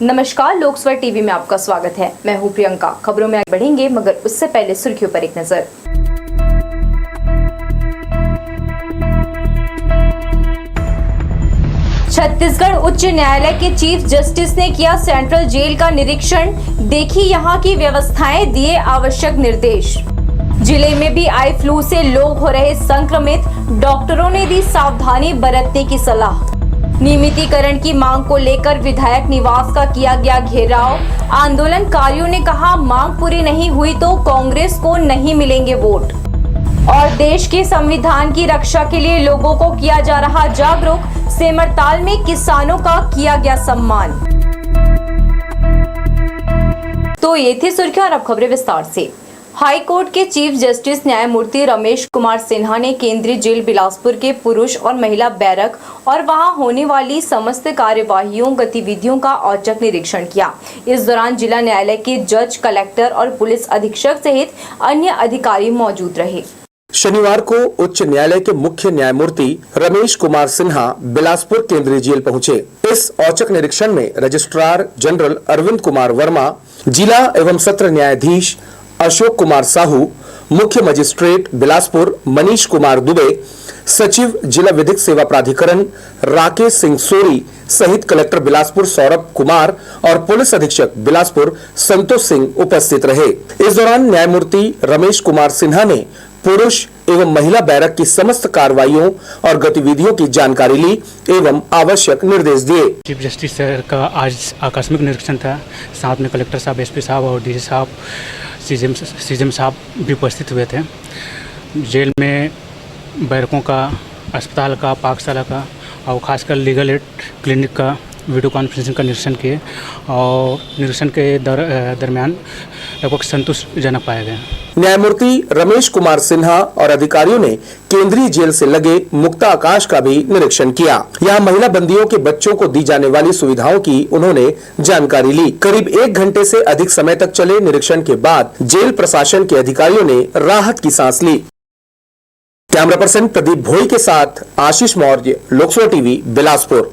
नमस्कार, लोकस्वर टीवी में आपका स्वागत है। मैं हूं प्रियंका। खबरों में आगे बढ़ेंगे, मगर उससे पहले सुर्खियों पर एक नजर। छत्तीसगढ़ उच्च न्यायालय के चीफ जस्टिस ने किया सेंट्रल जेल का निरीक्षण। देखी यहां की व्यवस्थाएं, दिए आवश्यक निर्देश। जिले में भी आई फ्लू से लोग हो रहे संक्रमित, डॉक्टरों ने दी सावधानी बरतने की सलाह। नियमितीकरण की मांग को लेकर विधायक निवास का किया गया घेराव। आंदोलनकारियों ने कहा, मांग पूरी नहीं हुई तो कांग्रेस को नहीं मिलेंगे वोट। और देश के संविधान की रक्षा के लिए लोगों को किया जा रहा जागरूक। सेमरताल में किसानों का किया गया सम्मान। तो ये थी सुर्खियां, अब खबरें विस्तार से। हाई कोर्ट के चीफ जस्टिस न्यायमूर्ति रमेश कुमार सिन्हा ने केंद्रीय जेल बिलासपुर के पुरुष और महिला बैरक और वहां होने वाली समस्त कार्यवाहियों गतिविधियों का औचक निरीक्षण किया। इस दौरान जिला न्यायालय के जज, कलेक्टर और पुलिस अधीक्षक सहित अन्य अधिकारी मौजूद रहे। शनिवार को उच्च न्यायालय के मुख्य न्यायमूर्ति रमेश कुमार सिन्हा बिलासपुर केंद्रीय जेल पहुंचे। इस औचक निरीक्षण में रजिस्ट्रार जनरल अरविंद कुमार वर्मा, जिला एवं सत्र न्यायाधीश अशोक कुमार साहू, मुख्य मजिस्ट्रेट बिलासपुर मनीष कुमार दुबे, सचिव जिला विधिक सेवा प्राधिकरण राकेश सिंह सोरी सहित कलेक्टर बिलासपुर सौरभ कुमार और पुलिस अधीक्षक बिलासपुर संतोष सिंह उपस्थित रहे। इस दौरान न्यायमूर्ति रमेश कुमार सिन्हा ने पुरुष एवं महिला बैरक की समस्त कार्रवाइयों और गतिविधियों की जानकारी ली एवं आवश्यक निर्देश दिए। चीफ जस्टिस सर का आज आकस्मिक निरीक्षण था। साथ में कलेक्टर साहब, एसपी साहब और डीसी साहब, सीजेम साहब भी उपस्थित हुए थे। जेल में बैरकों का, अस्पताल का, पाकशाला का और खासकर लीगल एड क्लिनिक का वीडियो कॉन्फ्रेंसिंग का निरीक्षण किए और निरीक्षण के दरमियान लगभग संतोषजनक पाए गए। न्यायमूर्ति रमेश कुमार सिन्हा और अधिकारियों ने केंद्रीय जेल से लगे मुक्ताकाश का भी निरीक्षण किया। यहाँ महिला बंदियों के बच्चों को दी जाने वाली सुविधाओं की उन्होंने जानकारी ली। करीब 1 घंटे से अधिक समय तक चले निरीक्षण के बाद जेल प्रशासन के अधिकारियों ने राहत की सांस ली। कैमरा पर्सन प्रदीप भोई के साथ Ashish Maurya, Lok Sabha TV, Bilaspur.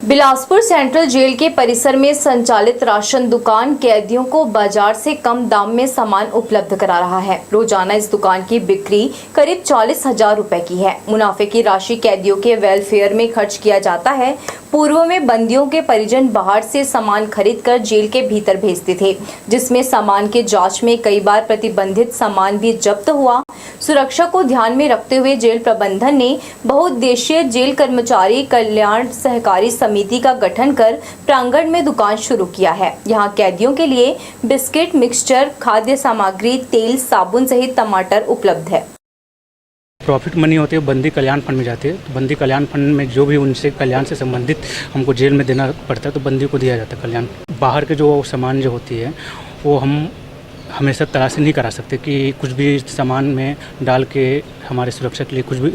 Bilaspur central jail के परिसर में संचालित राशन दुकान कैदियों को बाजार से कम दाम में सामान उपलब्ध करा रहा है। रोजाना इस दुकान की बिक्री करीब 40,000 रुपए की है। मुनाफे की राशि कैदियों के वेलफेयर में खर्च किया जाता है। पूर्व में बंदियों के परिजन बाहर से सामान खरीदकर जेल के भीतर भेजते थे, जिसमें सामान के जांच में कई बार प्रतिबंधित सामान भी जब्त हुआ। सुरक्षा को ध्यान में रखते हुए जेल प्रबंधन ने बहुउद्देशीय जेल कर्मचारी कल्याण सहकारी समिति का गठन कर प्रांगण में दुकान शुरू किया है। यहां कैदियों के लिए बिस्किट, मिक्सचर, खाद्य सामग्री, तेल, साबुन सहित टमाटर उपलब्ध है। प्रॉफिट मनी होती है, बंदी कल्याण फंड में जाती है। तो बंदी कल्याण फंड में जो भी उनसे कल्याण से संबंधित हमको जेल में देना पड़ता है तो बंदी को दिया जाता है कल्याण। बाहर के जो सामान जो होती है वो हम हमेशा तलाशी नहीं करा सकते कि कुछ भी सामान में डाल के हमारे सुरक्षा के लिए कुछ भी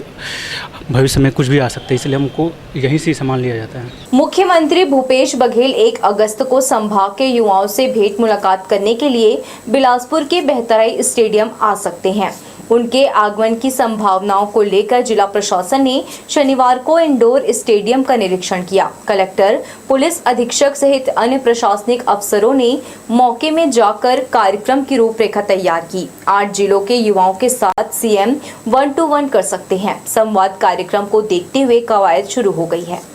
भविष्य में कुछ भी आ सकता है, इसलिए हमको यहीं से सामान लिया जाता है। मुख्यमंत्री भूपेश बघेल 1 अगस्त को संभाग के युवाओं से भेंट मुलाकात करने के लिए बिलासपुर के बेहतराई स्टेडियम आ सकते हैं। उनके आगमन की संभावनाओं को लेकर जिला प्रशासन ने शनिवार को इंडोर स्टेडियम का निरीक्षण किया। कलेक्टर, पुलिस अधीक्षक सहित अन्य प्रशासनिक अफसरों ने मौके में जाकर कार्यक्रम की रूपरेखा तैयार की। 8 जिलों के युवाओं के साथ सीएम 1-to-1 कर सकते हैं। संवाद कार्यक्रम को देखते हुए कवायद शुरू हो गई है।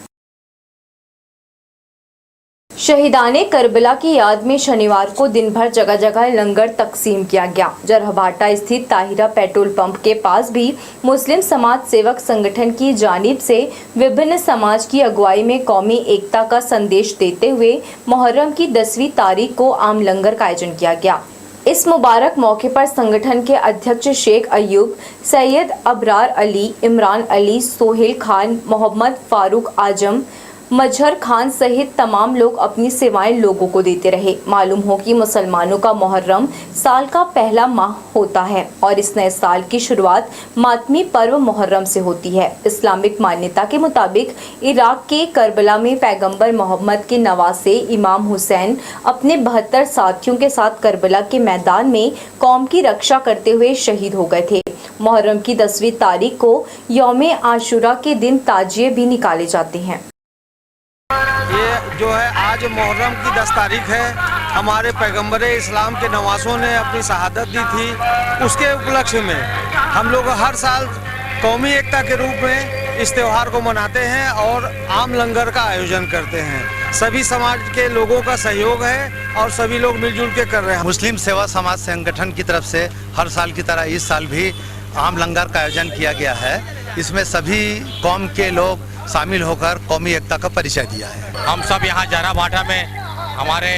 शहीदाने करबला की याद में शनिवार को दिन भर जगह जगह लंगर तकसीम किया गया। जरहबाटा स्थित ताहिरा पेट्रोल पंप के पास भी मुस्लिम समाज सेवक संगठन की जानिब से विभिन्न समाज की अगुवाई में कौमी एकता का संदेश देते हुए मुहर्रम की 10वीं तारीख को आम लंगर का आयोजन किया गया। इस मुबारक मौके पर संगठन के अध्यक्ष शेख अयूब, सैयद अबरार अली, इमरान अली, सोहेल खान, मोहम्मद फारूक आजम, मजहर खान सहित तमाम लोग अपनी सेवाएं लोगों को देते रहे। मालूम हो कि मुसलमानों का मुहर्रम साल का पहला माह होता है और इस नए साल की शुरुआत मातमी पर्व मुहर्रम से होती है। इस्लामिक मान्यता के मुताबिक इराक के करबला में पैगंबर मोहम्मद के नवासे इमाम हुसैन अपने 72 साथियों के साथ करबला के मैदान में कौम की रक्षा करते हुए शहीद हो गए थे। मुहर्रम की 10वीं तारीख को यौम आशुरा के दिन ताजिए भी निकाले जाते हैं। जो है आज मुहर्रम की 10 तारीख है, हमारे पैगंबर इस्लाम के नवासों ने अपनी शहादत दी थी। उसके उपलक्ष्य में हम लोग हर साल कौमी एकता के रूप में इस त्यौहार को मनाते हैं और आम लंगर का आयोजन करते हैं। सभी समाज के लोगों का सहयोग है और सभी लोग मिलजुल के कर रहे हैं। मुस्लिम सेवा समाज संगठन की तरफ से हर साल की तरह इस साल भी आम लंगर का आयोजन किया गया है। इसमें सभी कौम के लोग शामिल होकर कौमी एकता का परिचय दिया है। हम सब यहाँ जरा भाटा में हमारे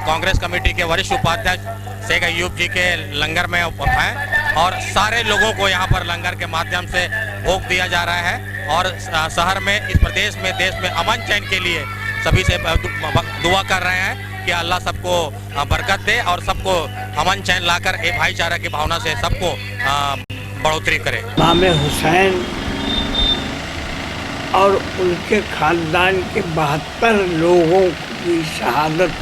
कांग्रेस कमेटी के वरिष्ठ उपाध्यक्ष शेख अयूब जी के लंगर में हैं और सारे लोगों को यहाँ पर लंगर के माध्यम से भोग दिया जा रहा है और शहर में, इस प्रदेश में, देश में अमन चैन के लिए सभी से दुआ कर रहे हैं कि अल्लाह सबको बरकत दे और सबको अमन चैन लाकर एक भाईचारा की भावना से सबको बढ़ोतरी करे। इमाम हुसैन और उनके खानदान के 72 लोगों की शहादत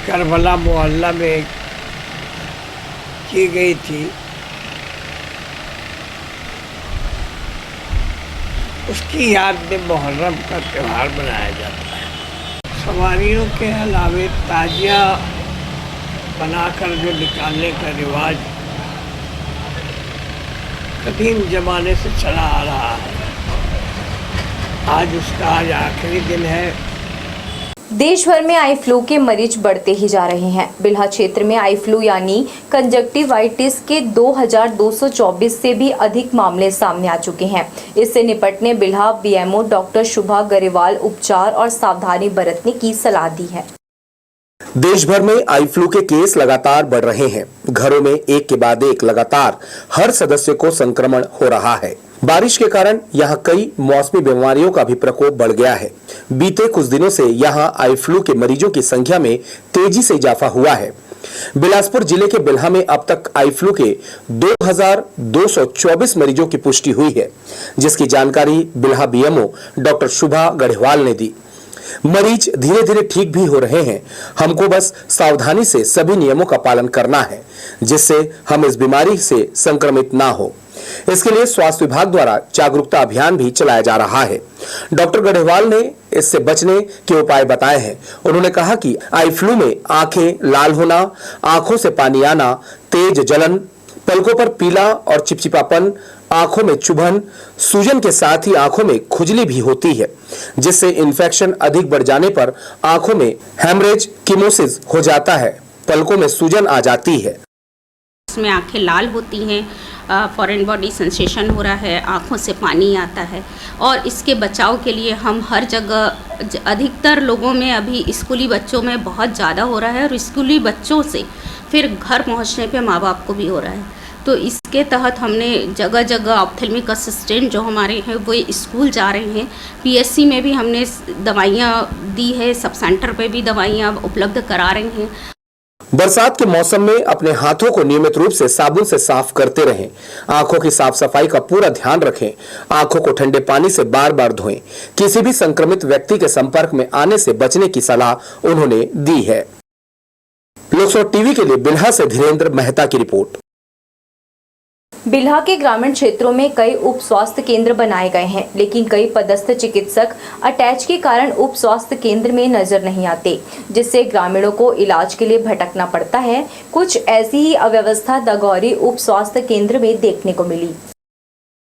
करबला मोहल्ला में की गई थी। उसकी याद में मुहर्रम का त्यौहार मनाया जाता है। सवारियों के अलावे ताजिया बनाकर जो निकालने का रिवाज कदीम जमाने से चला आ रहा है, आज उसका आज आखिरी दिन है। देश भर में आई फ्लू के मरीज बढ़ते ही जा रहे हैं। बिल्हा क्षेत्र में आई फ्लू यानी कंजक्टिवाइटिस के 2224 से भी अधिक मामले सामने आ चुके हैं। इससे निपटने बिल्हा बीएमओ डॉक्टर शुभा गरेवाल उपचार और सावधानी बरतने की सलाह दी है। देश भर में आई फ्लू के केस लगातार बढ़ रहे हैं। घरों में एक के बाद एक लगातार हर सदस्य को संक्रमण हो रहा है। बारिश के कारण यहां कई मौसमी बीमारियों का भी प्रकोप बढ़ गया है। बीते कुछ दिनों से यहां आई फ्लू के मरीजों की संख्या में तेजी से इजाफा हुआ है। बिलासपुर जिले के बिल्हा में अब तक आई फ्लू के 2224 मरीजों की पुष्टि हुई है, जिसकी जानकारी बिल्हा बीएमओ डॉक्टर शुभा गढ़वाल ने दी। मरीज धीरे धीरे ठीक भी हो रहे हैं। हमको बस सावधानी से सभी नियमों का पालन करना है, जिससे हम इस बीमारी से संक्रमित ना हो। इसके लिए स्वास्थ्य विभाग द्वारा जागरूकता अभियान भी चलाया जा रहा है। डॉक्टर गढ़वाल ने इससे बचने के उपाय बताए हैं। उन्होंने कहा कि आई फ्लू में आंखें लाल होना, आंखों से पानी आना, तेज जलन, पलकों पर पीला और चिपचिपापन, आंखों में चुभन, सूजन के साथ ही आंखों में खुजली भी होती है, जिससे इन्फेक्शन अधिक बढ़ जाने पर आंखों में हेमरेज, कीमोसिस हो जाता है, पलकों में सूजन आ जाती है। इसमें आंखें लाल होती हैं, फॉरेन बॉडी सेंसेशन हो रहा है, आँखों से पानी आता है और इसके बचाव के लिए हम हर जगह अधिकतर लोगों में अभी स्कूली बच्चों में बहुत ज़्यादा हो रहा है और स्कूली बच्चों से फिर घर पहुंचने पे माँ बाप को भी हो रहा है। तो इसके तहत हमने जगह जगह ऑप्थेल्मिक असिस्टेंट जो हमारे हैं वो स्कूल जा रहे हैं। पीएससी में भी हमने दवाइयाँ दी है, सब सेंटर पे भी दवाइयाँ उपलब्ध करा रहे हैं। बरसात के मौसम में अपने हाथों को नियमित रूप से साबुन से साफ करते रहें। आंखों की साफ सफाई का पूरा ध्यान रखें। आंखों को ठंडे पानी से बार बार धोएं। किसी भी संक्रमित व्यक्ति के संपर्क में आने से बचने की सलाह उन्होंने दी है। लोकसभा टीवी के लिए बिल्हा से धीरेन्द्र मेहता की रिपोर्ट। बिल्हा के ग्रामीण क्षेत्रों में कई उप स्वास्थ्य केंद्र बनाए गए हैं, लेकिन कई पदस्थ चिकित्सक अटैच के कारण उप स्वास्थ्य केंद्र में नजर नहीं आते, जिससे ग्रामीणों को इलाज के लिए भटकना पड़ता है। कुछ ऐसी ही अव्यवस्था दगौरी उप स्वास्थ्य केंद्र में देखने को मिली।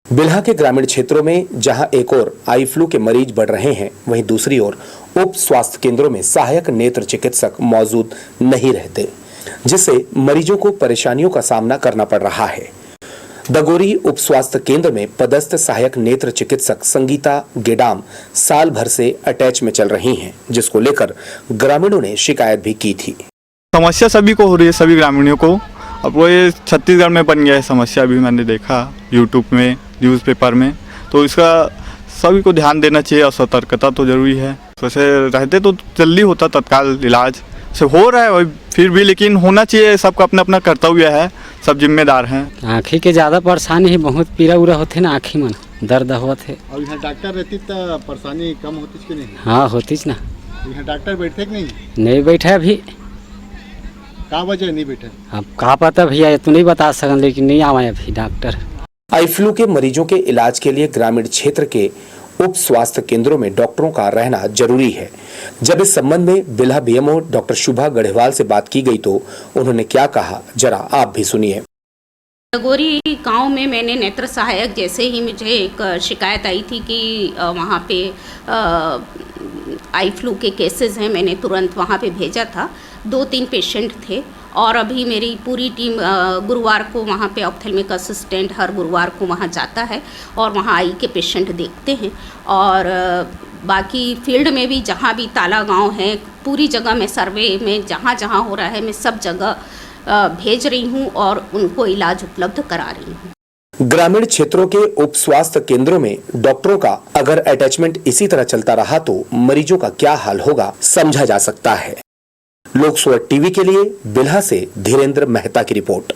बिल्हा के ग्रामीण क्षेत्रों में जहां एक ओर आई फ्लू के मरीज बढ़ रहे हैं, वहीं दूसरी ओर उप स्वास्थ्य केंद्रों में सहायक नेत्र चिकित्सक मौजूद नहीं रहते, जिससे मरीजों को परेशानियों का सामना करना पड़ रहा है। दगोरी उप स्वास्थ्य केंद्र में पदस्थ सहायक नेत्र चिकित्सक संगीता गेडाम साल भर से अटैच में चल रही हैं, जिसको लेकर ग्रामीणों ने शिकायत भी की थी। समस्या सभी को हो रही है, सभी ग्रामीणों को। अब वो ये छत्तीसगढ़ में बन गया है समस्या, भी मैंने देखा यूट्यूब में, न्यूज़पेपर में। तो इसका सभी को ध्यान देना चाहिए और सतर्कता तो जरूरी है। वैसे रहते तो जल्दी होता तत्काल इलाज से हो रहा है फिर भी, लेकिन होना चाहिए। सबका अपना अपना कर्तव्य है, सब जिम्मेदार हैं। आँखी के ज़्यादा परेशानी है, बहुत पीड़ा उड़ा होते ना, आँखी में दर्द हुआ थे। और यहाँ डॉक्टर रहती तो परेशानी कम होती कि नहीं? हाँ होती ना। यहाँ डॉक्टर बैठते कि नहीं? नहीं बैठे अभी। क्या वजह नहीं बैठे? अब कहाँ पता भैया, तो नहीं बता सकते, लेकिन नहीं आए अभी डॉक्टर। आई फ्लू के मरीजों के इलाज के लिए ग्रामीण क्षेत्र के उप स्वास्थ्य केंद्रों में डॉक्टरों का रहना जरूरी है। जब इस संबंध में बिल्हा बीएमओ डॉक्टर शुभा गढ़वाल से बात की गई तो उन्होंने क्या कहा, जरा आप भी सुनिए। गगोरी गांव में मैंने नेत्र सहायक जैसे ही मुझे एक शिकायत आई थी कि वहाँ पे आई फ्लू के केसेस हैं, मैंने तुरंत वहाँ पे भेजा था। 2-3 पेशेंट थे और अभी मेरी पूरी टीम गुरुवार को वहाँ पे ऑप्थेल्मिक असिस्टेंट हर गुरुवार को वहाँ जाता है और वहाँ आई के पेशेंट देखते हैं। और बाकी फील्ड में भी जहाँ भी ताला गांव है, पूरी जगह में सर्वे में जहाँ जहाँ हो रहा है मैं सब जगह भेज रही हूँ और उनको इलाज उपलब्ध करा रही हूँ। ग्रामीण क्षेत्रों के उप स्वास्थ्य केंद्रों में डॉक्टरों का अगर अटैचमेंट इसी तरह चलता रहा तो मरीजों का क्या हाल होगा समझा जा सकता है। लोकसुवर टीवी के लिए बिल्हा से धीरेन्द्र मेहता की रिपोर्ट।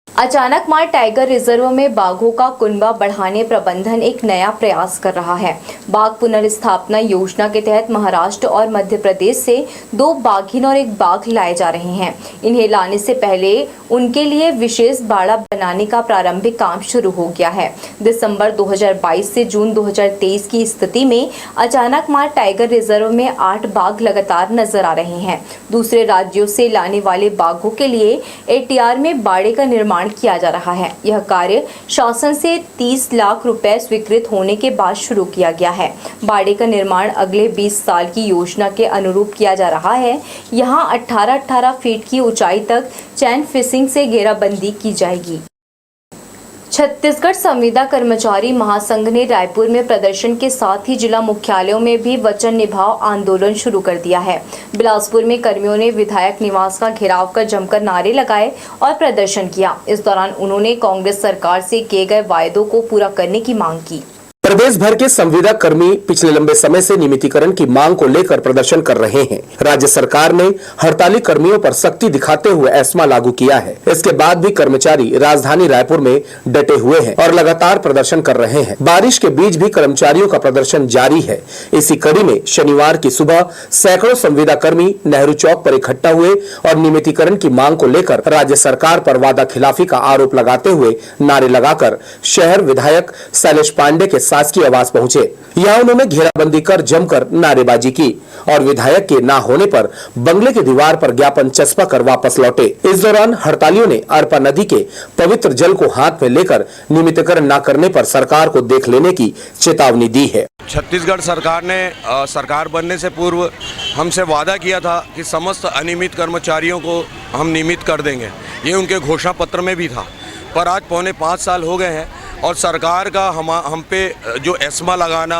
अचानक मार टाइगर रिजर्व में बाघों का कुनबा बढ़ाने प्रबंधन एक नया प्रयास कर रहा है। बाघ पुनर्स्थापना योजना के तहत महाराष्ट्र और मध्य प्रदेश से 2 बाघिन और 1 बाघ लाए जा रहे हैं। इन्हें लाने से पहले उनके लिए विशेष बाड़ा बनाने का प्रारंभिक काम शुरू हो गया है। दिसंबर 2022 से जून 2023 की स्थिति में अचानक मार टाइगर रिजर्व में 8 बाघ लगातार नजर आ रहे हैं। दूसरे राज्यों से लाने वाले बाघों के लिए एटीआर में बाड़े का निर्माण किया जा रहा है। यह कार्य शासन से 30 लाख रुपए स्वीकृत होने के बाद शुरू किया गया है। बाड़े का निर्माण अगले 20 साल की योजना के अनुरूप किया जा रहा है। यहाँ 18-18 फीट की ऊंचाई तक चैन फिशिंग से घेराबंदी की जाएगी। छत्तीसगढ़ संविदा कर्मचारी महासंघ ने रायपुर में प्रदर्शन के साथ ही जिला मुख्यालयों में भी वचन निभाव आंदोलन शुरू कर दिया है। बिलासपुर में कर्मियों ने विधायक निवास का घेराव कर जमकर नारे लगाए और प्रदर्शन किया। इस दौरान उन्होंने कांग्रेस सरकार से किए गए वायदों को पूरा करने की मांग की। प्रदेश भर के संविदा कर्मी पिछले लंबे समय से नियमितीकरण की मांग को लेकर प्रदर्शन कर रहे हैं। राज्य सरकार ने हड़ताली कर्मियों पर सख्ती दिखाते हुए एस्मा लागू किया है। इसके बाद भी कर्मचारी राजधानी रायपुर में डटे हुए हैं और लगातार प्रदर्शन कर रहे हैं। बारिश के बीच भी कर्मचारियों का प्रदर्शन जारी है। इसी कड़ी में शनिवार की सुबह सैकड़ों संविदा कर्मी नेहरू चौक पर इकट्ठा हुए और नियमितीकरण की मांग को लेकर राज्य सरकार पर वादा खिलाफी का आरोप लगाते हुए नारे लगाकर शहर विधायक शैलेश पांडे के शासकीय आवास पहुंचे। यहां उन्होंने घेराबंदी कर जमकर नारेबाजी की और विधायक के ना होने पर बंगले की दीवार पर ज्ञापन चस्पा कर वापस लौटे। इस दौरान हड़तालियों ने अरपा नदी के पवित्र जल को हाथ में लेकर नियमितीकरण न करने पर सरकार को देख लेने की चेतावनी दी है। छत्तीसगढ़ सरकार ने सरकार बनने से पूर्व हमसे वादा किया था कि समस्त अनियमित कर्मचारियों को हम नियमित कर देंगे। ये उनके घोषणा पत्र में भी था, पर आज 4.5 साल हो गए हैं और सरकार का हम पे जो एस्मा लगाना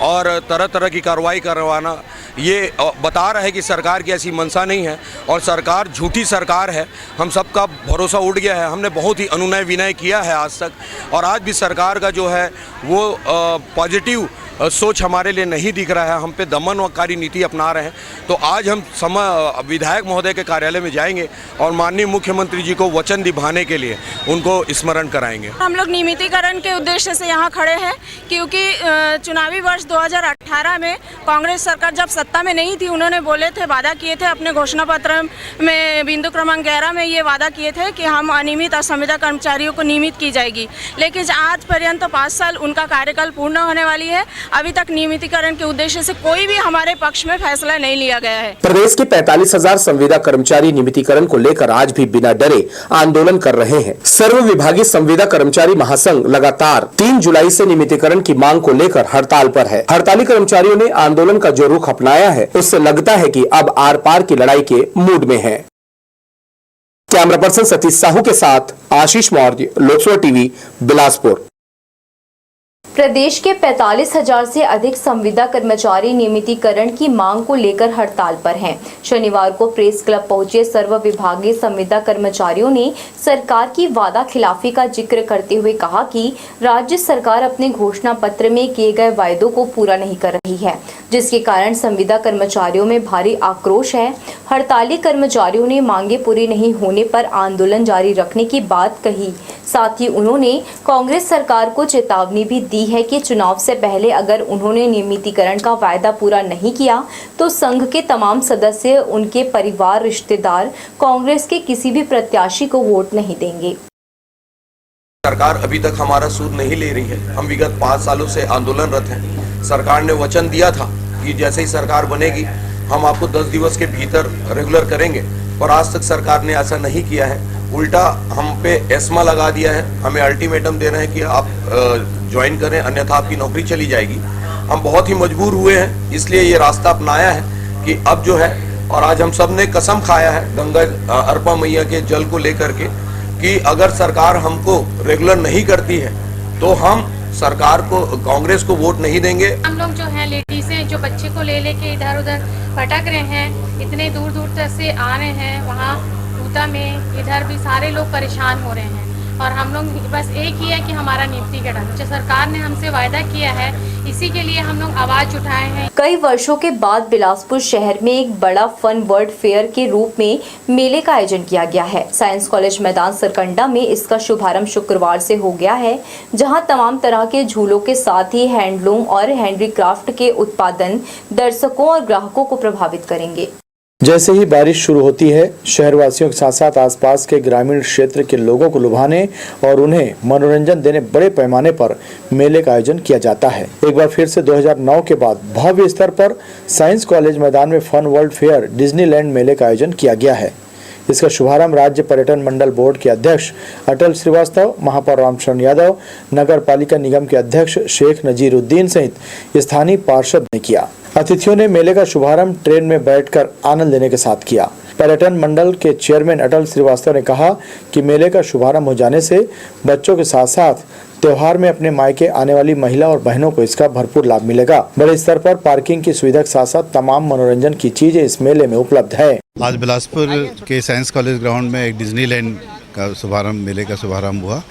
और तरह तरह की कार्रवाई करवाना ये बता रहा है कि सरकार की ऐसी मंशा नहीं है और सरकार झूठी सरकार है। हम सबका भरोसा उठ गया है। हमने बहुत ही अनुनय विनय किया है आज तक और आज भी सरकार का जो है वो पॉजिटिव सोच हमारे लिए नहीं दिख रहा है। हम पे दमनकारी नीति अपना रहे हैं। तो आज हम विधायक महोदय के कार्यालय में जाएंगे और माननीय मुख्यमंत्री जी को वचन निभाने के लिए उनको स्मरण कराएंगे। हम लोग नियमितीकरण के उद्देश्य से यहाँ खड़े हैं क्योंकि चुनावी वर्ष 2018 में कांग्रेस सरकार जब सत्ता में नहीं थी, उन्होंने बोले थे, वादा किए थे अपने घोषणा पत्र में बिंदु क्रमांक 11 में ये वादा किए थे कि हम अनियमित असंविदा कर्मचारियों को नियमित की जाएगी। लेकिन आज पर्यंत 5 साल उनका कार्यकाल पूर्ण होने वाली है। अभी तक नियमितीकरण के उद्देश्य से कोई भी हमारे पक्ष में फैसला नहीं लिया गया है। प्रदेश के 45,000 संविदा कर्मचारी नियमितीकरण को लेकर आज भी बिना डरे आंदोलन कर रहे हैं। सर्व विभागीय संविदा कर्मचारी महासंघ लगातार 3 जुलाई से नियमितीकरण की मांग को लेकर हड़ताल पर है। हड़ताली कर्मचारियों ने आंदोलन का जो रुख अपनाया है उससे लगता है कि अब आर पार की लड़ाई के मूड में है। कैमरा पर्सन सतीश साहू के साथ आशीष मौर्य, लोकसुवर टीवी, बिलासपुर। प्रदेश के 45,000 से अधिक संविदा कर्मचारी नियमितीकरण की मांग को लेकर हड़ताल पर हैं। शनिवार को प्रेस क्लब पहुंचे सर्व विभागीय संविदा कर्मचारियों ने सरकार की वादा खिलाफी का जिक्र करते हुए कहा कि राज्य सरकार अपने घोषणा पत्र में किए गए वायदों को पूरा नहीं कर रही है, जिसके कारण संविदा कर्मचारियों में भारी आक्रोश है। हड़ताली कर्मचारियों ने मांगे पूरी नहीं होने पर आंदोलन जारी रखने की बात कही। साथ ही उन्होंने कांग्रेस सरकार को चेतावनी भी दी है कि चुनाव से पहले अगर उन्होंने नियमितीकरण का वायदा पूरा नहीं किया तो संघ के तमाम सदस्य, उनके परिवार, रिश्तेदार कांग्रेस के किसी भी प्रत्याशी को वोट नहीं देंगे। सरकार अभी तक हमारा सूद नहीं ले रही है। हम विगत 5 सालों से आंदोलनरत हैं। सरकार ने वचन दिया था कि जैसे ही सरकार बनेगी हम आपको 10 दिवस के भीतर रेगुलर करेंगे, पर आज तक सरकार ने ऐसा नहीं किया है। उल्टा हम पे एस्मा लगा दिया है, हमें अल्टीमेटम दे रहे हैं कि आप ज्वाइन करें अन्यथा आपकी नौकरी चली जाएगी। हम बहुत ही मजबूर हुए हैं, इसलिए ये रास्ता अपनाया है कि अब जो है, और आज हम सब ने कसम खाया है गंगा अर्पा मैया के जल को लेकर के कि अगर सरकार हमको रेगुलर नहीं करती है तो हम सरकार को, कांग्रेस को वोट नहीं देंगे। हम लोग जो हैं लेडीज हैं, जो बच्चे को ले लेके इधर उधर भटक रहे हैं, इतने दूर दूर तक से आ रहे हैं, वहाँ टूटा में इधर भी सारे लोग परेशान हो रहे हैं। और हम लोग बस एक ही है कि हमारा नियुक्तिकरण जो सरकार ने हमसे वायदा किया है, इसी के लिए हम लोग आवाज उठाए हैं। कई वर्षों के बाद बिलासपुर शहर में एक बड़ा फन वर्ल्ड फेयर के रूप में मेले का आयोजन किया गया है। साइंस कॉलेज मैदान सरकंडा में इसका शुभारंभ शुक्रवार से हो गया है, जहां तमाम तरह के झूलों के साथ ही हैंडलूम और हैंडीक्राफ्ट के उत्पादन दर्शकों और ग्राहकों को प्रभावित करेंगे। जैसे ही बारिश शुरू होती है, शहरवासियों के साथ साथ आसपास के ग्रामीण क्षेत्र के लोगों को लुभाने और उन्हें मनोरंजन देने बड़े पैमाने पर मेले का आयोजन किया जाता है। एक बार फिर से 2009 के बाद भव्य स्तर पर साइंस कॉलेज मैदान में फन वर्ल्ड फेयर डिज्नीलैंड मेले का आयोजन किया गया है। इसका शुभारंभ राज्य पर्यटन मंडल बोर्ड के अध्यक्ष अटल श्रीवास्तव, महापौर रामचरण यादव, नगर पालिका निगम के अध्यक्ष शेख नजीरुद्दीन सहित स्थानीय पार्षद ने किया। अतिथियों ने मेले का शुभारंभ ट्रेन में बैठकर आनंद लेने के साथ किया। पर्यटन मंडल के चेयरमैन अटल श्रीवास्तव ने कहा कि मेले का शुभारंभ हो जाने से बच्चों के साथ साथ त्योहार में अपने मायके आने वाली महिला और बहनों को इसका भरपूर लाभ मिलेगा। बड़े स्तर पर पार्किंग की सुविधा के साथ साथ तमाम मनोरंजन की चीजें इस मेले में उपलब्ध है। आज बिलासपुर के साइंस कॉलेज ग्राउंड में एक डिज्नीलैंड का शुभारंभ, मेले का शुभारंभ हुआ।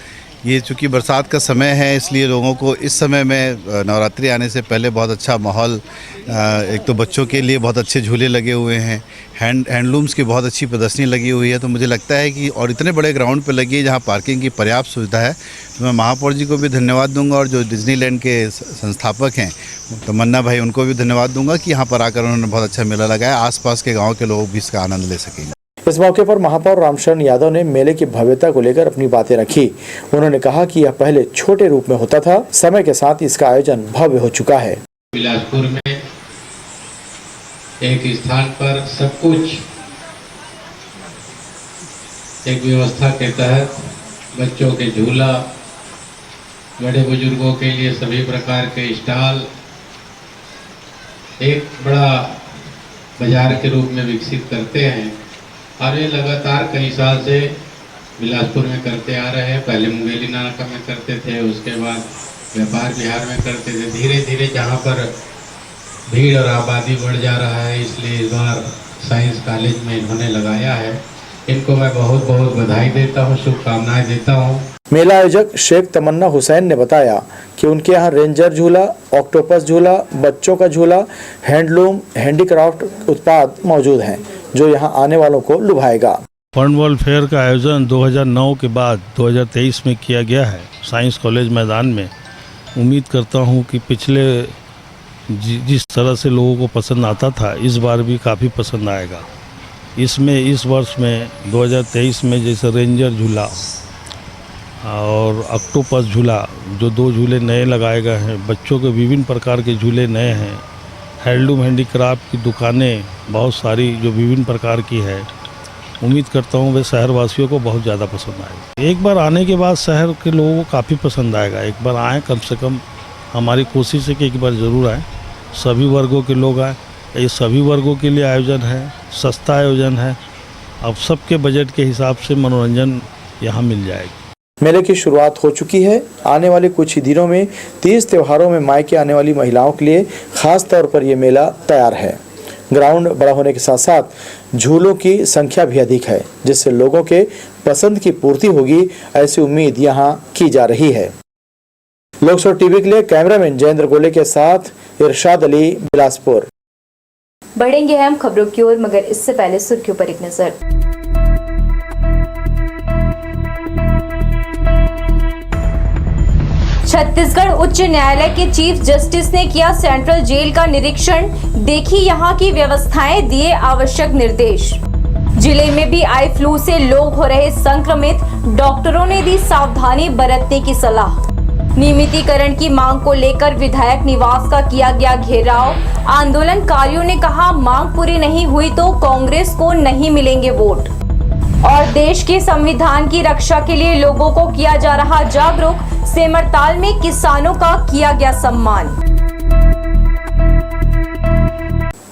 ये चूँकि बरसात का समय है, इसलिए लोगों को इस समय में नवरात्रि आने से पहले बहुत अच्छा माहौल, एक तो बच्चों के लिए बहुत अच्छे झूले लगे हुए हैं, हैंडलूम्स की बहुत अच्छी प्रदर्शनी लगी हुई है। तो मुझे लगता है कि और इतने बड़े ग्राउंड पे लगी है जहाँ पार्किंग की पर्याप्त सुविधा है, तो मैं महापौर जी को भी धन्यवाद दूंगा और जो डिज्नीलैंड के संस्थापक हैं तमन्ना भाई, उनको भी धन्यवाद दूंगा कि यहाँ पर आकर उन्होंने बहुत अच्छा मेला लगाया। आसपास के गाँव के लोग भी इसका आनंद ले सकेंगे। इस मौके पर महापौर रामचरण यादव ने मेले की भव्यता को लेकर अपनी बातें रखी। उन्होंने कहा कि यह पहले छोटे रूप में होता था, समय के साथ इसका आयोजन भव्य हो चुका है। बिलासपुर में एक स्थान पर सब कुछ एक व्यवस्था के तहत बच्चों के झूला, बड़े बुजुर्गों के लिए सभी प्रकार के स्टॉल एक बड़ा बाजार के रूप में विकसित करते हैं। और ये लगातार कई साल से बिलासपुर में करते आ रहे हैं। पहले मुंगेली नाका में करते थे, उसके बाद व्यापार विहार में करते थे। धीरे धीरे जहाँ पर भीड़ और आबादी बढ़ जा रहा है, इसलिए इस बार साइंस कॉलेज में इन्होंने लगाया है। इनको मैं बहुत बहुत बधाई देता हूँ, शुभकामनाएं देता हूँ। मेला आयोजक शेख तमन्ना हुसैन ने बताया कि उनके यहाँ रेंजर झूला, ऑक्टोपस झूला, बच्चों का झूला, हैंडलूम, हैंडीक्राफ्ट उत्पाद मौजूद हैं, जो यहाँ आने वालों को लुभाएगा। फन वर्ल्ड फेयर का आयोजन 2009 के बाद 2023 में किया गया है साइंस कॉलेज मैदान में। उम्मीद करता हूँ कि पिछले जिस तरह से लोगों को पसंद आता था, इस बार भी काफ़ी पसंद आएगा। इसमें इस वर्ष में 2023 में जैसे रेंजर झूला और ऑक्टोपस झूला, जो 2 झूले नए लगाए गए हैं, बच्चों के विभिन्न प्रकार के झूले नए हैं, हैंडलूम हैंडीक्राफ्ट की दुकानें बहुत सारी जो विभिन्न प्रकार की है। उम्मीद करता हूँ वे शहरवासियों को बहुत ज़्यादा पसंद आएगा। एक बार आने के बाद शहर के लोगों को काफ़ी पसंद आएगा। एक बार आएँ, कम से कम हमारी कोशिश है कि एक बार ज़रूर आएँ, सभी वर्गों के लोग आएँ। ये सभी वर्गों के लिए आयोजन है, सस्ता आयोजन है। अब सबके बजट के हिसाब से मनोरंजन यहाँ मिल जाएगा। मेले की शुरुआत हो चुकी है। आने वाले कुछ ही दिनों में 30 त्योहारों में मायके आने वाली महिलाओं के लिए खास तौर पर ये मेला तैयार है। ग्राउंड बड़ा होने के साथ साथ झूलों की संख्या भी अधिक है, जिससे लोगों के पसंद की पूर्ति होगी, ऐसी उम्मीद यहाँ की जा रही है। लोकसभा टीवी के लिए कैमरामैन जयेंद्र गोले के साथ इरशाद अली, बिलासपुर। बढ़ेंगे हम खबरों की ओर, मगर इससे पहले सुर्खियों पर एक नजर। छत्तीसगढ़ उच्च न्यायालय के चीफ जस्टिस ने किया सेंट्रल जेल का निरीक्षण, देखी यहां की व्यवस्थाएं, दिए आवश्यक निर्देश। जिले में भी आई फ्लू से लोग हो रहे संक्रमित, डॉक्टरों ने दी सावधानी बरतने की सलाह। नियमितीकरण की मांग को लेकर विधायक निवास का किया गया घेराव। आंदोलनकारियों ने कहा मांग पूरी नहीं हुई तो कांग्रेस को नहीं मिलेंगे वोट। और देश के संविधान की रक्षा के लिए लोगों को किया जा रहा जागरूक, सेमरताल में किसानों का किया गया सम्मान।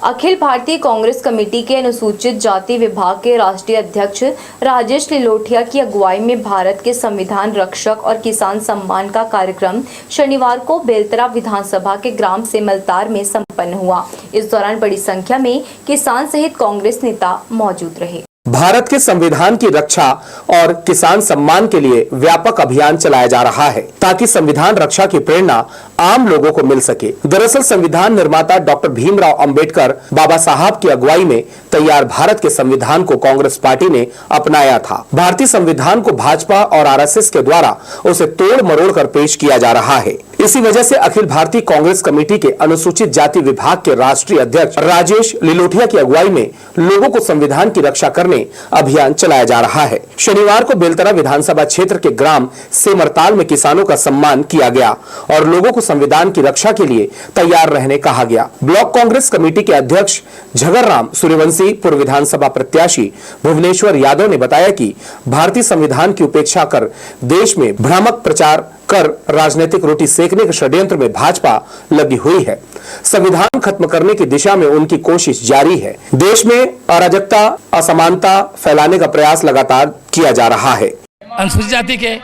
अखिल भारतीय कांग्रेस कमेटी के अनुसूचित जाति विभाग के राष्ट्रीय अध्यक्ष राजेश लिलोटिया की अगुवाई में भारत के संविधान रक्षक और किसान सम्मान का कार्यक्रम शनिवार को बेलतरा विधानसभा के ग्राम सेमलतार में संपन्न हुआ। इस दौरान बड़ी संख्या में किसान सहित कांग्रेस नेता मौजूद रहे। भारत के संविधान की रक्षा और किसान सम्मान के लिए व्यापक अभियान चलाया जा रहा है ताकि संविधान रक्षा की प्रेरणा आम लोगों को मिल सके। दरअसल संविधान निर्माता डॉक्टर भीमराव अंबेडकर बाबा साहब की अगुवाई में तैयार भारत के संविधान को कांग्रेस पार्टी ने अपनाया था। भारतीय संविधान को भाजपा और आरएसएस के द्वारा उसे तोड़ मरोड़ कर पेश किया जा रहा है। इसी वजह से अखिल भारतीय कांग्रेस कमेटी के अनुसूचित जाति विभाग के राष्ट्रीय अध्यक्ष राजेश लिलोटिया की अगुवाई में लोगों को संविधान की रक्षा करने अभियान चलाया जा रहा है। शनिवार को बेलतरा विधानसभा क्षेत्र के ग्राम सेमरताल में किसानों का सम्मान किया गया और लोगों को संविधान की रक्षा के लिए तैयार रहने कहा गया। ब्लॉक कांग्रेस कमेटी के अध्यक्ष झगरराम सूर्यवंशी, पूर्व विधानसभा प्रत्याशी भुवनेश्वर यादव ने बताया कि भारतीय संविधान की उपेक्षा कर देश में भ्रामक प्रचार कर राजनीतिक रोटी सेकने के षड्यंत्र में भाजपा लगी हुई है। संविधान खत्म करने की दिशा में उनकी कोशिश जारी है। देश में अराजकता, असमानता फैलाने का प्रयास लगातार किया जा रहा है। अनुसूचित जाति के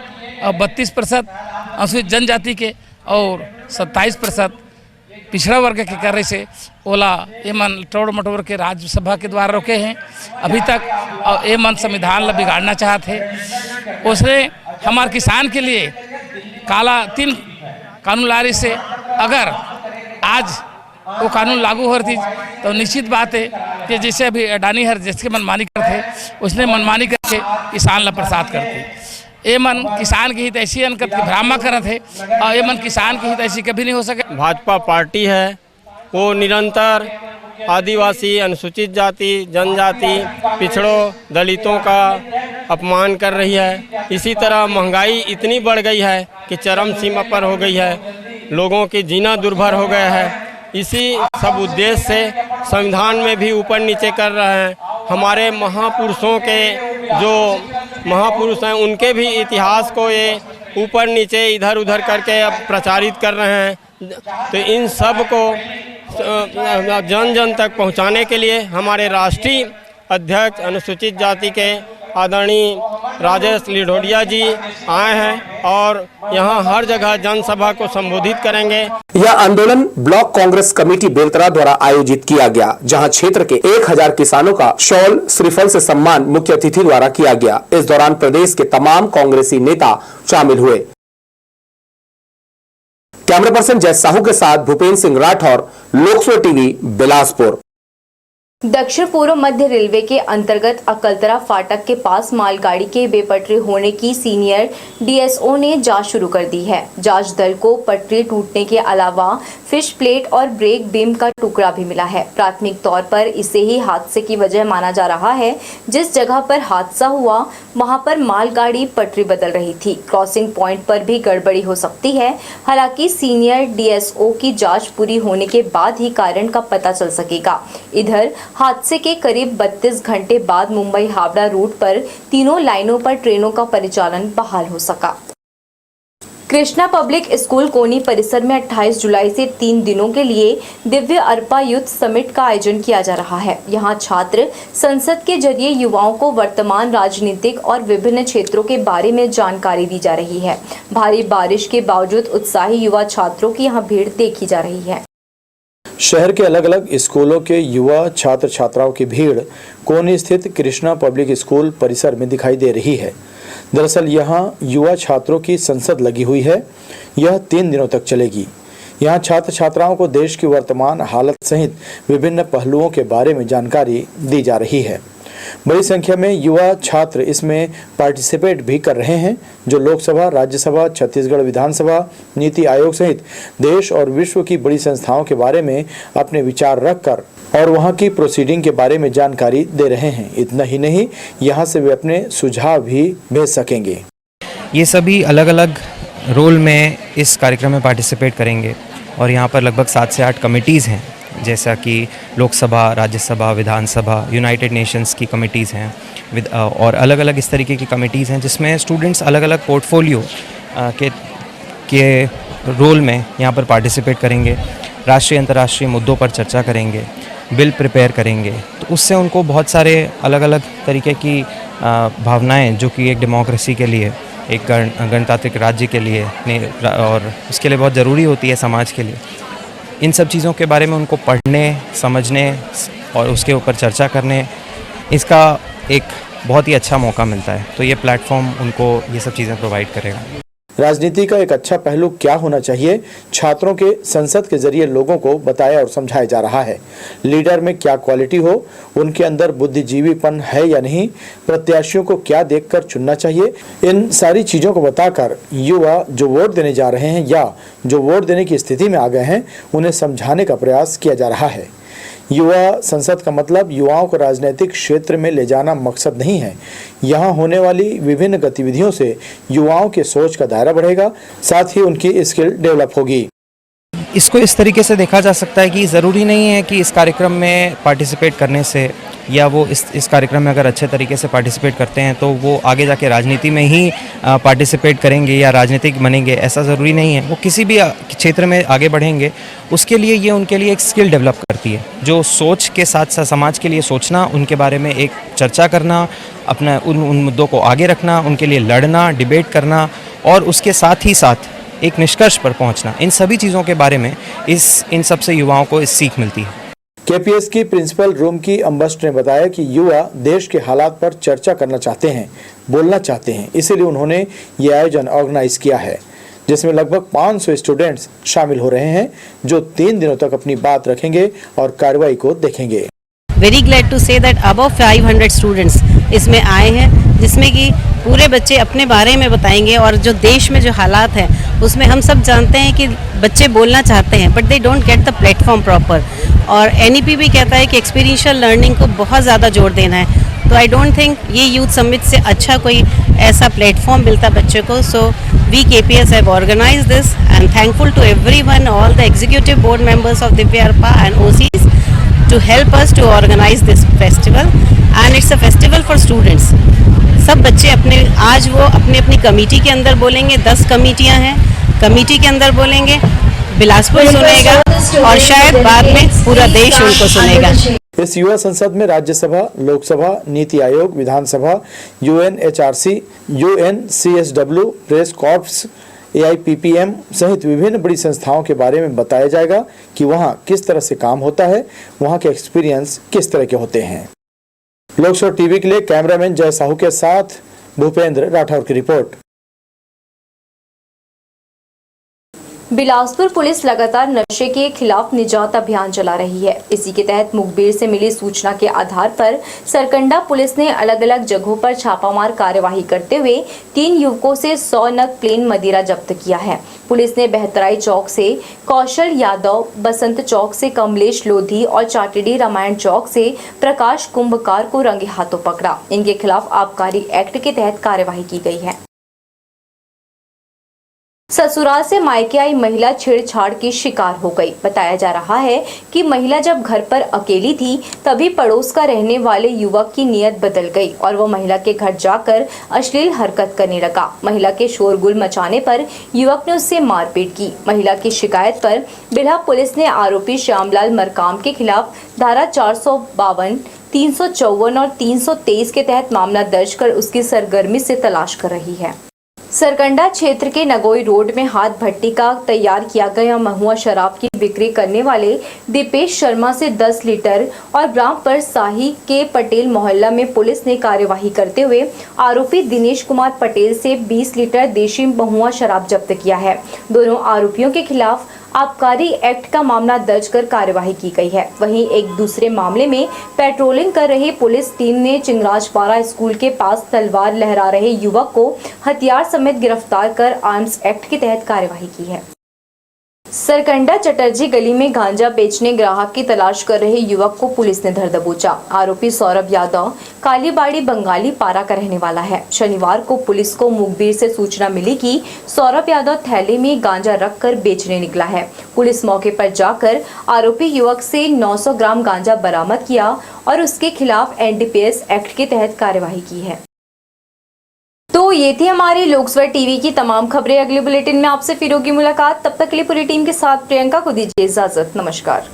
32%, अनुसूचित जनजाति के और 27% पिछड़ा वर्ग के कार्य से ओला ये मन टोड़ मटोड़ के राज्यसभा के द्वारा रोके हैं। अभी तक ये मन संविधान ला बिगाड़ना चाहते हैं। उसने हमारे किसान के लिए काला 3 कानून लारी से अगर आज वो कानून लागू हो रही तो निश्चित बात है कि जैसे अभी अडानी हर जिसके मनमानी करते उसने मनमानी करके किसान ला प्रसाद करते। ये मन किसान की हित ऐसी अनकत की भ्रामा करत है और ये मन किसान की हित ऐसी कभी नहीं हो सके। भाजपा पार्टी है वो निरंतर आदिवासी, अनुसूचित जाति, जनजाति, पिछड़ों, दलितों का अपमान कर रही है। इसी तरह महंगाई इतनी बढ़ गई है कि चरम सीमा पर हो गई है, लोगों की जीना दुर्भर हो गया है। इसी सब उद्देश्य से संविधान में भी ऊपर नीचे कर रहे हैं। हमारे महापुरुषों के जो महापुरुष हैं उनके भी इतिहास को ये ऊपर नीचे इधर उधर करके अब प्रचारित कर रहे हैं। तो इन सब को जन जन तक पहुंचाने के लिए हमारे राष्ट्रीय अध्यक्ष अनुसूचित जाति के आदरणीय राजेश लिलोटिया जी आए हैं और यहां हर जगह जनसभा को संबोधित करेंगे। यह आंदोलन ब्लॉक कांग्रेस कमेटी बेलतरा द्वारा आयोजित किया गया, जहां क्षेत्र के 1000 किसानों का शॉल श्रीफल से सम्मान मुख्य अतिथि द्वारा किया गया। इस दौरान प्रदेश के तमाम कांग्रेसी नेता शामिल हुए। कैमरा पर्सन जय साहू के साथ भूपेंद्र सिंह राठौर, लोकसभा टीवी, बिलासपुर। दक्षिण पूर्व मध्य रेलवे के अंतर्गत अकलतरा फाटक के पास मालगाड़ी के बेपटरी होने की सीनियर डीएसओ ने जांच शुरू कर दी है। जांच दल को पटरी टूटने के अलावा फिश प्लेट और ब्रेक बीम का टुकड़ा भी मिला है। प्राथमिक तौर पर इसे ही हादसे की वजह माना जा रहा है। जिस जगह पर हादसा हुआ वहां पर मालगाड़ी पटरी बदल रही थी। क्रॉसिंग पॉइंट पर भी गड़बड़ी हो सकती है। हालांकि सीनियर डीएसओ की जांच पूरी होने के बाद ही कारण का पता चल सकेगा। इधर हादसे के करीब 32 घंटे बाद मुंबई हावड़ा रूट पर तीनों लाइनों पर ट्रेनों का परिचालन बहाल हो सका। कृष्णा पब्लिक स्कूल कोनी परिसर में 28 जुलाई से 3 दिनों के लिए दिव्य अर्पा यूथ समिट का आयोजन किया जा रहा है। यहां छात्र संसद के जरिए युवाओं को वर्तमान राजनीतिक और विभिन्न क्षेत्रों के बारे में जानकारी दी जा रही है। भारी बारिश के बावजूद उत्साही युवा छात्रों की यहां भीड़ देखी जा रही है। शहर के अलग अलग स्कूलों के युवा छात्र छात्राओं की भीड़ कोनी स्थित कृष्णा पब्लिक स्कूल परिसर में दिखाई दे रही है। दरअसल यहाँ युवा छात्रों की संसद लगी हुई है। यह 3 दिनों तक चलेगी। यहाँ छात्र छात्राओं को देश की वर्तमान हालत सहित विभिन्न पहलुओं के बारे में जानकारी दी जा रही है। बड़ी संख्या में युवा छात्र इसमें पार्टिसिपेट भी कर रहे हैं, जो लोकसभा, राज्यसभा, छत्तीसगढ़ विधानसभा, नीति आयोग सहित देश और विश्व की बड़ी संस्थाओं के बारे में अपने विचार रखकर और वहां की प्रोसीडिंग के बारे में जानकारी दे रहे हैं। इतना ही नहीं, यहां से वे अपने सुझाव भी भेज सकेंगे। ये सभी अलग अलग रोल में इस कार्यक्रम में पार्टिसिपेट करेंगे और यहाँ पर लगभग 7 से 8 कमिटीज़ हैं, जैसा कि लोकसभा, राज्यसभा, विधानसभा, यूनाइटेड नेशंस की कमिटीज़ हैं और अलग अलग इस तरीके की कमिटीज़ हैं जिसमें स्टूडेंट्स अलग अलग पोर्टफोलियो के रोल में यहाँ पर पार्टिसिपेट करेंगे, राष्ट्रीय अंतर्राष्ट्रीय मुद्दों पर चर्चा करेंगे, बिल प्रिपेयर करेंगे। तो उससे उनको बहुत सारे अलग अलग तरीके की भावनाएं जो कि एक डेमोक्रेसी के लिए, एक गणतांत्रिक राज्य के लिए और उसके लिए बहुत ज़रूरी होती है समाज के लिए, इन सब चीज़ों के बारे में उनको पढ़ने, समझने और उसके ऊपर चर्चा करने, इसका एक बहुत ही अच्छा मौका मिलता है। तो ये प्लेटफॉर्म उनको ये सब चीज़ें प्रोवाइड करेगा। राजनीति का एक अच्छा पहलू क्या होना चाहिए, छात्रों के संसद के जरिए लोगों को बताया और समझाया जा रहा है। लीडर में क्या क्वालिटी हो, उनके अंदर बुद्धिजीवीपन है या नहीं, प्रत्याशियों को क्या देखकर चुनना चाहिए, इन सारी चीजों को बताकर युवा जो वोट देने जा रहे हैं या जो वोट देने की स्थिति में आ गए हैं, उन्हें समझाने का प्रयास किया जा रहा है। युवा संसद का मतलब युवाओं को राजनीतिक क्षेत्र में ले जाना मकसद नहीं है। यहाँ होने वाली विभिन्न गतिविधियों से युवाओं के सोच का दायरा बढ़ेगा, साथ ही उनकी स्किल डेवलप होगी। इसको इस तरीके से देखा जा सकता है कि ज़रूरी नहीं है कि इस कार्यक्रम में पार्टिसिपेट करने से या वो इस कार्यक्रम में अगर अच्छे तरीके से पार्टिसिपेट करते हैं तो वो आगे जाके राजनीति में ही पार्टिसिपेट करेंगे या राजनीतिक बनेंगे, ऐसा ज़रूरी नहीं है। वो किसी भी क्षेत्र में आगे बढ़ेंगे, उसके लिए ये उनके लिए एक स्किल डेवलप करती है, जो सोच के साथ साथ समाज के लिए सोचना, उनके बारे में एक चर्चा करना, अपना उन मुद्दों को आगे रखना, उनके लिए लड़ना, डिबेट करना और उसके साथ ही साथ एक निष्कर्ष पर पहुंचना, इन सभी चीज़ों के बारे में इन सब से युवाओं को इस सीख मिलती है। केपीएस की प्रिंसिपल रूम की अम्बस्ट ने बताया कि युवा देश के हालात पर चर्चा करना चाहते हैं, बोलना चाहते हैं, इसीलिए उन्होंने ये आयोजन ऑर्गेनाइज किया है, जिसमें लगभग 500 स्टूडेंट्स शामिल हो रहे हैं, जो 3 दिनों तक अपनी बात रखेंगे और कार्रवाई को देखेंगे। Very glad to say that above 500 students इसमें आए हैं, जिसमें कि पूरे बच्चे अपने बारे में बताएंगे और जो देश में जो हालात हैं उसमें हम सब जानते हैं कि बच्चे बोलना चाहते हैं but they don't get the platform proper. और एनईपी भी कहता है कि एक्सपीरियंशियल लर्निंग को बहुत ज़्यादा जोर देना है। तो आई डोंट थिंक ये यूथ समिट से अच्छा कोई ऐसा प्लेटफॉर्म मिलता बच्चों को। So we KPS have organised this and thankful to everyone, all the executive board members of Divya Arpa and OCs to help us to organize this festival and it's a festival for students। सब बच्चे आज वो अपनी committee के अंदर बोलेंगे, 10 कमेटियां हैं, कमेटी के अंदर बोलेंगे, बिलासपुर सुनेगा और शायद बाद में पूरा देश उनको सुनेगा। इस युवा संसद में राज्यसभा, लोकसभा, नीति आयोग, विधानसभा, UNHRC, UNCSW, press corps, AIPPM सहित विभिन्न बड़ी संस्थाओं के बारे में बताया जाएगा कि वहाँ किस तरह से काम होता है, वहाँ के एक्सपीरियंस किस तरह के होते हैं। लोकसभा टीवी के लिए कैमरामैन जय साहू के साथ भूपेंद्र राठौर की रिपोर्ट। बिलासपुर पुलिस लगातार नशे के खिलाफ निजात अभियान चला रही है। इसी के तहत मुखबिर से मिली सूचना के आधार पर सरकंडा पुलिस ने अलग अलग जगहों पर छापामार कार्यवाही करते हुए 3 युवकों से 100 नग प्लेन मदिरा जब्त किया है। पुलिस ने बेहतराई चौक से कौशल यादव, बसंत चौक से कमलेश लोधी और चाटिडी रामायण चौक से प्रकाश कुंभकार को रंगे हाथों पकड़ा। इनके खिलाफ आबकारी एक्ट के तहत कार्यवाही की गई है। ससुराल से मायके आई महिला छेड़छाड़ की शिकार हो गई। बताया जा रहा है कि महिला जब घर पर अकेली थी तभी पड़ोस का रहने वाले युवक की नीयत बदल गई और वो महिला के घर जाकर अश्लील हरकत करने लगा। महिला के शोरगुल मचाने पर युवक ने उससे मारपीट की। महिला की शिकायत पर बिल्हा पुलिस ने आरोपी श्यामलाल मरकाम के खिलाफ धारा 452, 354 और 323 के तहत मामला दर्ज कर उसकी सरगर्मी से तलाश कर रही है। सरकंडा क्षेत्र के नगोई रोड में हाथ भट्टी का तैयार किया गया महुआ शराब की बिक्री करने वाले दीपेश शर्मा से 10 लीटर और ब्राह्मपर शाही के पटेल मोहल्ला में पुलिस ने कार्यवाही करते हुए आरोपी दिनेश कुमार पटेल से 20 लीटर देशी महुआ शराब जब्त किया है। दोनों आरोपियों के खिलाफ आबकारी एक्ट का मामला दर्ज कर कार्यवाही की गई है। वहीं एक दूसरे मामले में पेट्रोलिंग कर रही पुलिस टीम ने चिंगराजपारा स्कूल के पास तलवार लहरा रहे युवक को हथियार समेत गिरफ्तार कर आर्म्स एक्ट के तहत कार्यवाही की है। सरकंडा चटर्जी गली में गांजा बेचने ग्राहक की तलाश कर रहे युवक को पुलिस ने धर दबोचा। आरोपी सौरभ यादव कालीबाड़ी बंगाली पारा का रहने वाला है। शनिवार को पुलिस को मुखबिर से सूचना मिली कि सौरभ यादव थैले में गांजा रखकर बेचने निकला है। पुलिस मौके पर जाकर आरोपी युवक से 900 ग्राम गांजा बरामद किया और उसके खिलाफ एनडीपीएस एक्ट के तहत कार्यवाही की है। तो ये थी हमारी लोकसभा टीवी की तमाम खबरें। अगले बुलेटिन में आपसे फिर होगी मुलाकात। तब तक के लिए पूरी टीम के साथ प्रियंका को दीजिए इजाजत। नमस्कार।